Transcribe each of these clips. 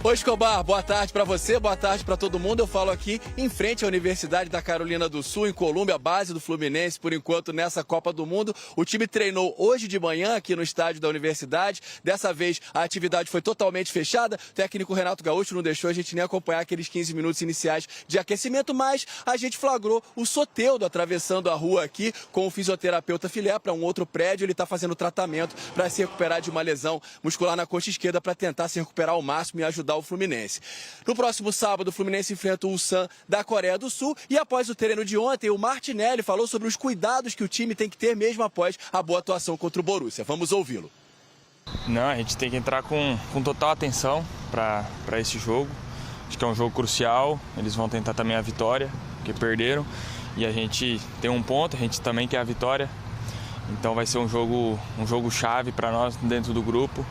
Ô Escobar, boa tarde pra você, boa tarde pra todo mundo. Eu falo aqui em frente à Universidade da Carolina do Sul, em Colômbia, base do Fluminense, por enquanto, nessa Copa do Mundo. O time treinou hoje de manhã aqui no estádio da Universidade. Dessa vez, a atividade foi totalmente fechada. O técnico Renato Gaúcho não deixou a gente nem acompanhar aqueles 15 minutos iniciais de aquecimento, mas a gente flagrou o Soteldo atravessando a rua aqui com o fisioterapeuta Filé para um outro prédio. Ele está fazendo tratamento para se recuperar de uma lesão muscular na coxa esquerda para tentar se recuperar ao máximo e ajudar o Fluminense. No próximo sábado, o Fluminense enfrenta o Ulsan da Coreia do Sul e após o treino de ontem, o Martinelli falou sobre os cuidados que o time tem que ter mesmo após a boa atuação contra o Borussia. Vamos ouvi-lo. Não, a gente tem que entrar com total atenção para esse jogo. Acho que é um jogo crucial, eles vão tentar também a vitória, porque perderam. E a gente tem um ponto, a gente também quer a vitória. Então vai ser um jogo chave para nós dentro do grupo.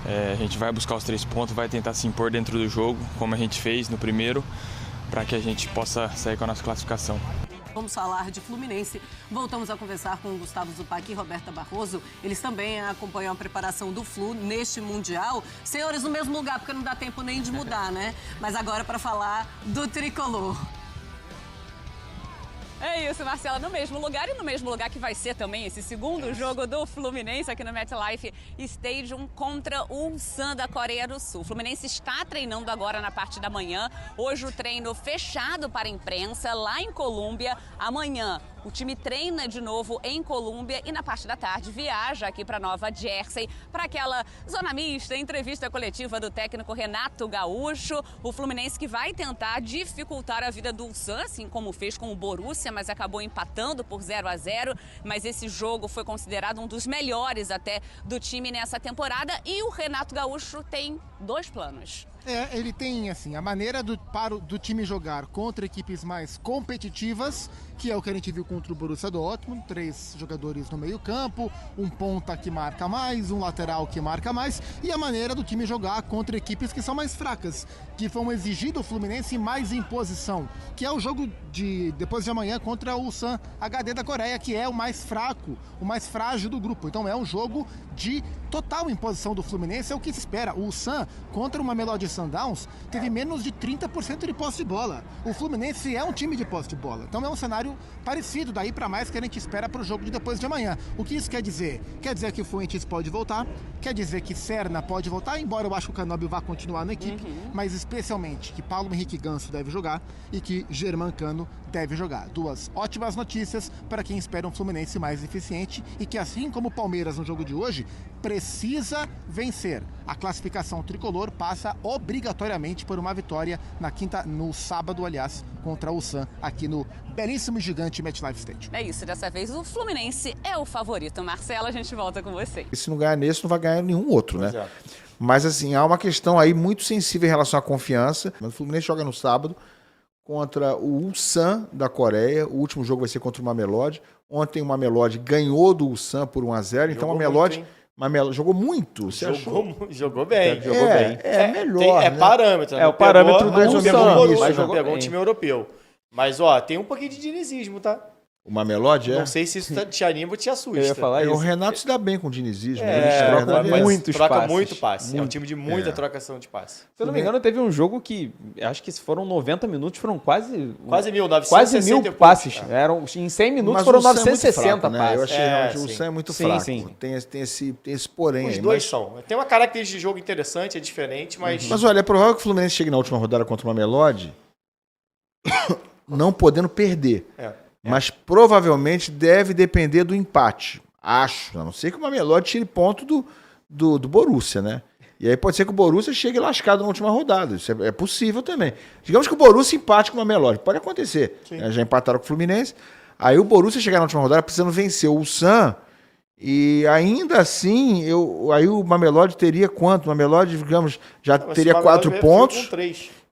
A gente vai buscar os 3 pontos, vai tentar se impor dentro do jogo, como a gente fez no primeiro, para que a gente possa sair com a nossa classificação. Vamos falar de Fluminense. Voltamos a conversar com Gustavo Zupac e Roberta Barroso. Eles também acompanham a preparação do Flu neste Mundial. Senhores, no mesmo lugar, porque não dá tempo nem de mudar, né? Mas agora para falar do tricolor. É isso, Marcela, no mesmo lugar e no mesmo lugar que vai ser também esse segundo jogo do Fluminense aqui no MetLife Stadium contra o Ulsan da Coreia do Sul. O Fluminense está treinando agora na parte da manhã. Hoje o treino fechado para a imprensa lá em Colômbia. Amanhã o time treina de novo em Colômbia e na parte da tarde viaja aqui para Nova Jersey para aquela zona mista, entrevista coletiva do técnico Renato Gaúcho. O Fluminense que vai tentar dificultar a vida do Ulsan, assim como fez com o Borussia, mas acabou empatando por 0-0. Mas esse jogo foi considerado um dos melhores até do time nessa temporada e o Renato Gaúcho tem 2 planos. Ele tem, assim, a maneira do time jogar contra equipes mais competitivas, que é o que a gente viu contra o Borussia Dortmund, 3 jogadores no meio campo, um ponta que marca mais, um lateral que marca mais, e a maneira do time jogar contra equipes que são mais fracas, que vão exigir do Fluminense mais imposição, que é o jogo de depois de amanhã contra o Ulsan HD da Coreia, que é o mais fraco, o mais frágil do grupo. Então é um jogo de total imposição do Fluminense, é o que se espera. O Ulsan contra uma Mamelodi Sundowns teve menos de 30% de posse de bola. O Fluminense é um time de posse de bola. Então é um cenário parecido daí para mais que a gente espera para o jogo de depois de amanhã. O que isso quer dizer? Quer dizer que o Fuentes pode voltar, quer dizer que Serna pode voltar, embora eu acho que o Canóbio vá continuar na equipe, mas especialmente que Paulo Henrique Ganso deve jogar e que Germán Cano deve jogar. 2 ótimas notícias para quem espera um Fluminense mais eficiente e que, assim como o Palmeiras no jogo de hoje, precisa vencer. A classificação tricolor passa obrigatoriamente por uma vitória no sábado, aliás, contra o Ulsan, aqui no belíssimo e gigante MetLife Stadium. É isso, dessa vez o Fluminense é o favorito. Marcela, a gente volta com você. E se não ganhar nesse, não vai ganhar nenhum outro, né? Exato. Mas, assim, há uma questão aí muito sensível em relação à confiança. O Fluminense joga no sábado contra o Ulsan da Coreia. O último jogo vai ser contra o Mamelodi. Ontem o Mamelodi ganhou do Ulsan por 1-0. Então o Mamelodi jogou muito. Você jogou bem. Melhor. É parâmetro. É o parâmetro do Ulsan. Mas pegou um time europeu. Mas, tem um pouquinho de dinizismo, tá? O Mamelodi Não sei se isso te anima ou te assusta. Eu ia falar isso. O Renato se dá bem com o dinizismo. Troca muito passe. É um time de muita trocação de passe. Se eu não me engano, teve um jogo que, acho que foram 90 minutos, foram quase 1.000 passes. Em 100 minutos foram 960 passes. Eu achei que o Ulsan é muito fraco. Tem esse porém aí. Os dois são. Tem uma característica de jogo interessante, é diferente, mas... Mas olha, é provável que o Fluminense chegue na última rodada contra o Mamelodi não podendo perder. Mas provavelmente deve depender do empate. Acho. A não ser que o Mamelodi tire ponto do Borussia, né? E aí pode ser que o Borussia chegue lascado na última rodada. Isso é possível também. Digamos que o Borussia empate com o Mamelodi. Pode acontecer. Já empataram com o Fluminense. Aí o Borussia chegar na última rodada precisando vencer o Ulsan. E ainda assim, aí o Mamelodi teria quanto? O Mamelodi, digamos, já teria 4 pontos.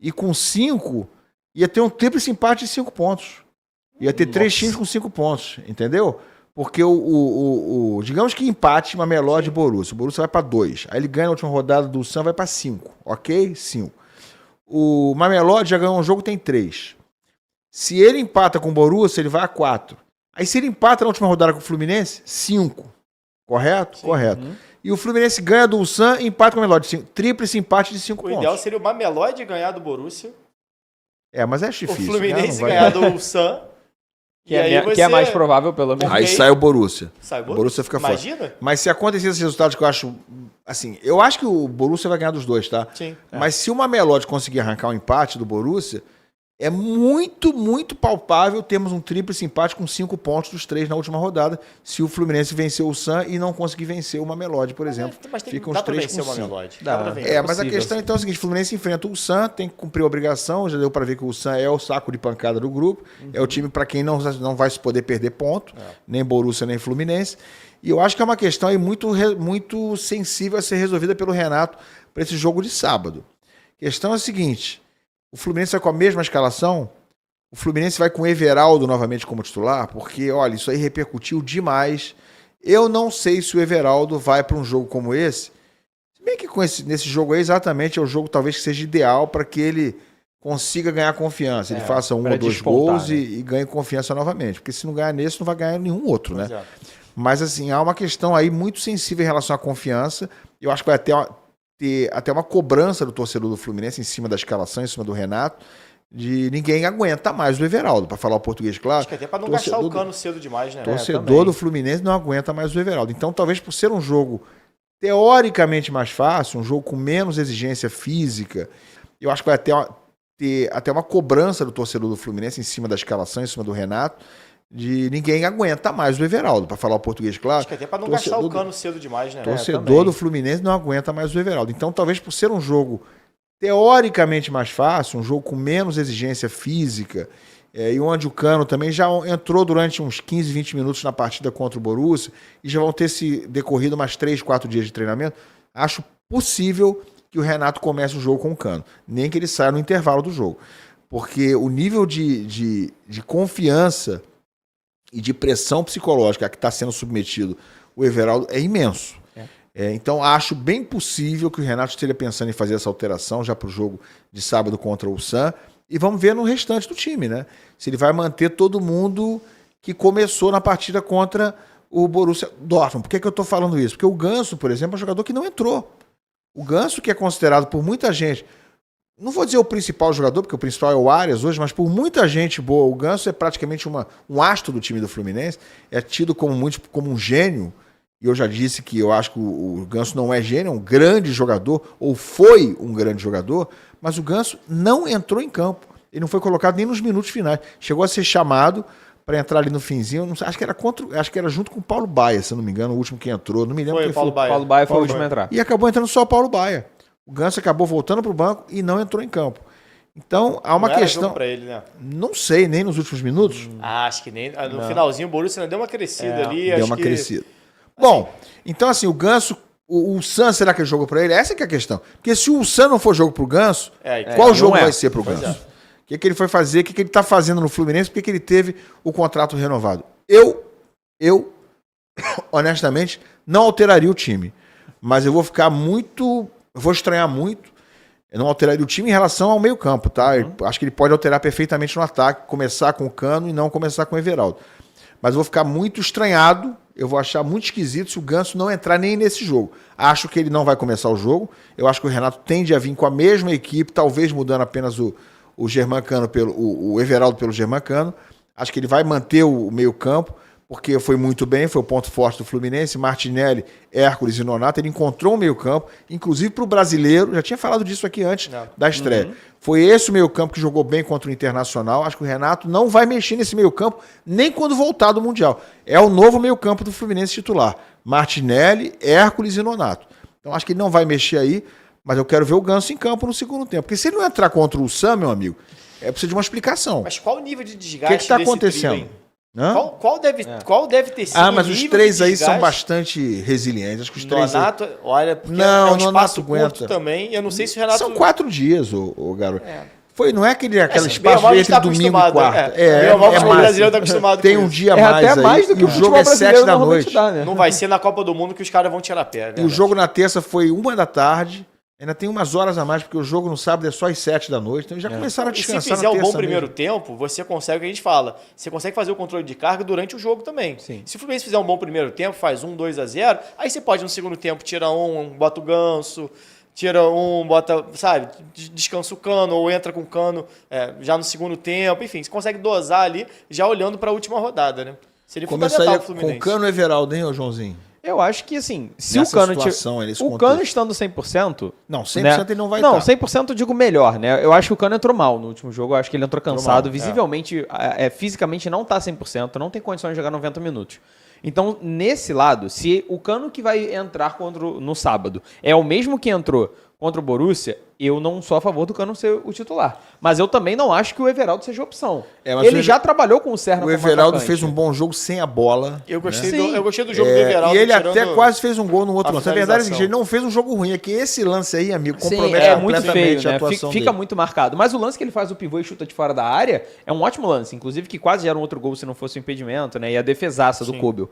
E com 5, ia ter um tríplice empate de 5 pontos. Ia ter 3 times com 5 pontos, entendeu? Porque digamos que empate Mamelodi e Borussia. O Borussia vai para 2. Aí ele ganha na última rodada do Ulsan, vai para 5. Ok? 5. O Mamelodi já ganhou um jogo, tem 3. Se ele empata com o Borussia, ele vai a 4. Aí se ele empata na última rodada com o Fluminense, 5. Correto? Correto. E o Fluminense ganha do Ulsan e empata com o Mamelodi. Tríplice empate de 5 O pontos. ideal seria o Mamelodi ganhar do Borussia. Mas é difícil. O Fluminense né? ganhar do Ulsan. Que é mais provável, pelo menos. Aí sai o Borussia. Sai o Borussia fica fora. Imagina? Mas se acontecer esses resultados que eu acho... Assim, eu acho que o Borussia vai ganhar dos dois, tá? Sim. Mas se o Mamelodi conseguir arrancar um empate do Borussia, é muito, muito palpável termos um tríplice empate com 5 pontos dos 3 na última rodada, se o Fluminense vencer o Ulsan e não conseguir vencer o Mamelodi, por exemplo. Mas Ficam dá os pra 3 vencer com o 5. Mamelodi. Mas a questão então é o seguinte, o Fluminense enfrenta o Ulsan, tem que cumprir a obrigação, já deu para ver que o Ulsan é o saco de pancada do grupo, é o time para quem não vai se poder perder ponto, nem Borussia, nem Fluminense, e eu acho que é uma questão aí muito sensível a ser resolvida pelo Renato para esse jogo de sábado. A questão é a seguinte, o Fluminense vai com a mesma escalação, o Fluminense vai com o Everaldo novamente como titular, porque, olha, isso aí repercutiu demais. Eu não sei se o Everaldo vai para um jogo como esse. Se bem que nesse jogo aí, exatamente, é o jogo talvez que seja ideal para que ele consiga ganhar confiança. Ele faça 1 ou 2 gols, né? e ganhe confiança novamente. Porque se não ganhar nesse, não vai ganhar nenhum outro, né? Exato. Mas, assim, há uma questão aí muito sensível em relação à confiança. Eu acho que vai ter até uma cobrança do torcedor do Fluminense em cima da escalação, em cima do Renato, de ninguém aguenta mais o Everaldo, para falar o português claro. Acho que até para não gastar o cano cedo demais, né? Torcedor do Fluminense não aguenta mais o Everaldo. Então, talvez por ser um jogo teoricamente mais fácil, um jogo com menos exigência física, eu acho que vai ter até uma cobrança do torcedor do Fluminense em cima da escalação, em cima do Renato, de ninguém aguenta mais o Everaldo, para falar o português claro. Acho que até para não gastar o cano cedo demais, né? Torcedor do Fluminense não aguenta mais o Everaldo. Então, talvez por ser um jogo teoricamente mais fácil, um jogo com menos exigência física, e onde o Cano também já entrou durante uns 15, 20 minutos na partida contra o Borussia, e já vão ter se decorrido mais 3, 4 dias de treinamento, acho possível que o Renato comece o jogo com o Cano, nem que ele saia no intervalo do jogo. Porque o nível de confiança e de pressão psicológica a que está sendo submetido o Everaldo é imenso. Então, acho bem possível que o Renato esteja pensando em fazer essa alteração já para o jogo de sábado contra o Ulsan. E vamos ver no restante do time, né? Se ele vai manter todo mundo que começou na partida contra o Borussia Dortmund. Por que eu estou falando isso? Porque o Ganso, por exemplo, é um jogador que não entrou. O Ganso, que é considerado por muita gente, não vou dizer o principal jogador, porque o principal é o Arias hoje, mas por muita gente boa, o Ganso é praticamente um astro do time do Fluminense, é tido como um gênio. E eu já disse que eu acho que o Ganso não é gênio, é um grande jogador, ou foi um grande jogador, mas o Ganso não entrou em campo. Ele não foi colocado nem nos minutos finais. Chegou a ser chamado para entrar ali no finzinho, não sei, acho que era junto com o Paulo Baia, se eu não me engano, o último que entrou. Não me lembro quem foi. Paulo Baia foi o último a entrar. E acabou entrando só o Paulo Baia. O Ganso acabou voltando para o banco e não entrou em campo. Então, há uma questão. Pra ele, né? Não sei, nem nos últimos minutos. Acho que nem. No finalzinho, o Borussia deu uma crescida ali. Deu uma crescida. Bom, então assim, o Ganso, o Ulsan, será que é jogo para ele? Essa que é a questão. Porque se o Ulsan não for jogo pro Ganso, qual jogo vai ser pro Ganso? O que ele foi fazer? O que ele tá fazendo no Fluminense? Por que ele teve o contrato renovado? Eu, honestamente, não alteraria o time. Mas eu vou ficar eu vou estranhar muito. Eu não alteraria o time em relação ao meio-campo, tá? Acho que ele pode alterar perfeitamente no ataque, começar com o Cano e não começar com o Everaldo. Mas eu vou ficar muito estranhado, eu vou achar muito esquisito se o Ganso não entrar nem nesse jogo. Acho que ele não vai começar o jogo. Eu acho que o Renato tende a vir com a mesma equipe, talvez mudando apenas o Germancano o Everaldo pelo Germancano. Acho que ele vai manter o meio-campo, porque foi muito bem, foi o ponto forte do Fluminense. Martinelli, Hércules e Nonato, ele encontrou o meio-campo, inclusive para o brasileiro, já tinha falado disso aqui antes da estreia. Foi esse o meio-campo que jogou bem contra o Internacional. Acho que o Renato não vai mexer nesse meio-campo nem quando voltar do Mundial. É o novo meio-campo do Fluminense titular. Martinelli, Hércules e Nonato. Então acho que ele não vai mexer aí, mas eu quero ver o Ganso em campo no segundo tempo. Porque se ele não entrar contra o Sam, meu amigo, precisa de uma explicação. Mas qual o nível de desgaste O que está acontecendo? Qual deve ter sido mas os três aí são bastante resilientes. Acho que os três. Nonato, olha, porque não, é um espaço aguenta. curto também. Eu não sei se o Renato. São 4 dias, o garoto. Não é aquele espaço entre domingo e quarta. O brasileiro está acostumado tem com um isso. dia mais até mais do que e o jogo é 7 da noite. Dá, né? Não vai ser na Copa do Mundo que os caras vão tirar a pé. E o jogo na terça foi 1 da tarde. Ainda tem umas horas a mais, porque o jogo no sábado é só às 7 da noite, então eles já começaram a descansar. E se fizer um bom primeiro tempo, você consegue o que a gente fala. Você consegue fazer o controle de carga durante o jogo também. Sim. Se o Fluminense fizer um bom primeiro tempo, faz 2-0, aí você pode no segundo tempo tirar bota o Ganso, tira bota, sabe, descansa o Cano, ou entra com o Cano já no segundo tempo, enfim, você consegue dosar ali, já olhando para a última rodada, né? Seria fundamental o Fluminense. Com o Cano e Everaldo, hein, ô Joãozinho? Eu acho que, assim, se Nessa o Cano... situação, o Cano estando 100%... Não, 100% né? ele não vai Não, estar. 100% eu digo melhor, né? Eu acho que o Cano entrou mal no último jogo. Eu acho que ele entrou cansado. mal, visivelmente, fisicamente não tá 100%. Não tem condições de jogar 90 minutos. Então, nesse lado, se o Cano que vai entrar no sábado é o mesmo que entrou contra o Borussia, eu não sou a favor do Cano ser o titular. Mas eu também não acho que o Everaldo seja opção. Ele já trabalhou com o Serna como atacante. O Everaldo fez um bom jogo sem a bola. Eu gostei do jogo do Everaldo. E ele até quase fez um gol no outro lance. A verdade é que ele não fez um jogo ruim. É que esse lance aí, amigo, compromete completamente a atuação dele. Fica muito marcado. Mas o lance que ele faz o pivô e chuta de fora da área é um ótimo lance. Inclusive que quase gera um outro gol se não fosse o impedimento, né? E a defesaça do Kobel.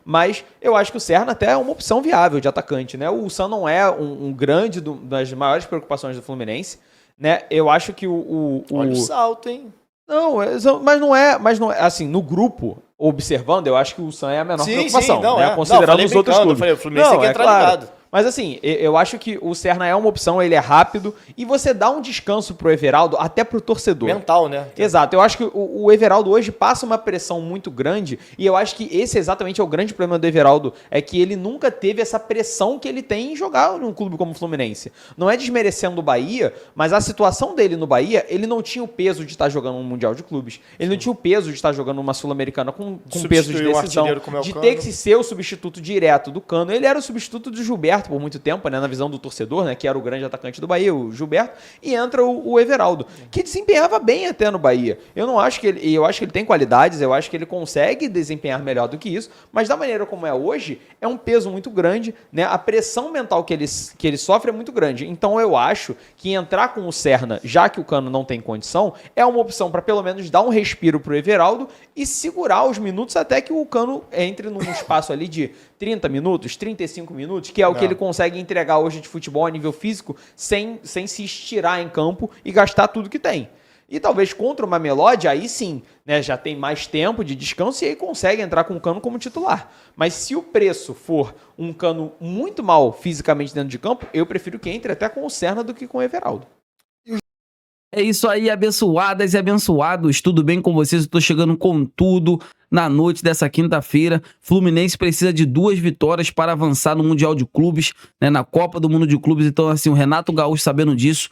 Mas eu acho que o Serna até é uma opção viável de atacante, né? O Sam não é um grande das maiores preocupações do Fluminense, né? Eu acho que Olha o salto, hein? Não, mas não é, assim, no grupo, observando, eu acho que o Sam é a menor preocupação, né? Considerando os outros clubes. O Fluminense tem que entrar ligado. Mas assim, eu acho que o Serna é uma opção, ele é rápido, e você dá um descanso pro Everaldo, até pro torcedor. Mental, né? Exato, eu acho que o Everaldo hoje passa uma pressão muito grande, e eu acho que esse exatamente é o grande problema do Everaldo, é que ele nunca teve essa pressão que ele tem em jogar num clube como o Fluminense. Não é desmerecendo o Bahia, mas a situação dele no Bahia, ele não tinha o peso de estar jogando um Mundial de Clubes, ele não tinha o peso de estar jogando uma Sul-Americana com peso de decisão, de ter que ser o substituto direto do Cano. Ele era o substituto do Gilberto por muito tempo, né, na visão do torcedor, né, que era o grande atacante do Bahia, o Gilberto, e entra o Everaldo, que desempenhava bem até no Bahia. Eu acho que ele tem qualidades, eu acho que ele consegue desempenhar melhor do que isso, mas da maneira como é hoje, é um peso muito grande, né, a pressão mental que ele sofre é muito grande. Então eu acho que entrar com o Serna, já que o Cano não tem condição, é uma opção para pelo menos dar um respiro pro Everaldo e segurar os minutos até que o Cano entre num espaço ali de 30 minutos, 35 minutos, que é o que ele consegue entregar hoje de futebol a nível físico sem se estirar em campo e gastar tudo que tem. E talvez contra o Mamelodi, aí sim, né, já tem mais tempo de descanso e aí consegue entrar com o Cano como titular. Mas se o preço for um Cano muito mal fisicamente dentro de campo, eu prefiro que entre até com o Serna do que com o Everaldo. É isso aí, abençoadas e abençoados, tudo bem com vocês? Eu tô chegando com tudo na noite dessa quinta-feira. Fluminense precisa de 2 vitórias para avançar no Mundial de Clubes, né, na Copa do Mundo de Clubes. Então, assim, o Renato Gaúcho, sabendo disso,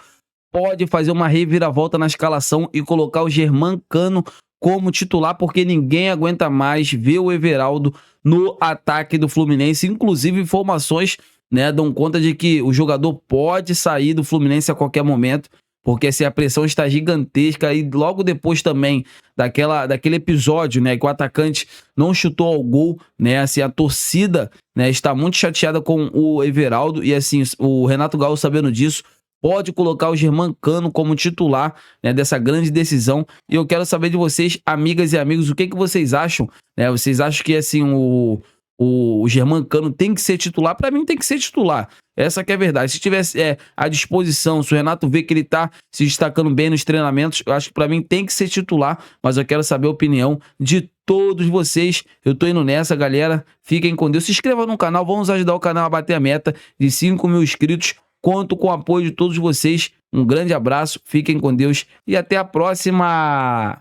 pode fazer uma reviravolta na escalação e colocar o Germancano como titular, porque ninguém aguenta mais ver o Everaldo no ataque do Fluminense. Inclusive, informações, né, dão conta de que o jogador pode sair do Fluminense a qualquer momento, porque assim, a pressão está gigantesca e logo depois também daquele episódio, né, que o atacante não chutou ao gol, né, assim, a torcida, né, está muito chateada com o Everaldo e assim, o Renato Gaúcho, sabendo disso, pode colocar o Germancano como titular, né, dessa grande decisão. E eu quero saber de vocês, amigas e amigos, o que vocês acham, né? Vocês acham que assim, o Germancano tem que ser titular? Para mim tem que ser titular. Essa que é a verdade. Se tivesse à disposição, se o Renato vê que ele tá se destacando bem nos treinamentos, eu acho que para mim tem que ser titular, mas eu quero saber a opinião de todos vocês. Eu tô indo nessa, galera. Fiquem com Deus. Se inscreva no canal, vamos ajudar o canal a bater a meta de 5 mil inscritos. Conto com o apoio de todos vocês. Um grande abraço, fiquem com Deus e até a próxima!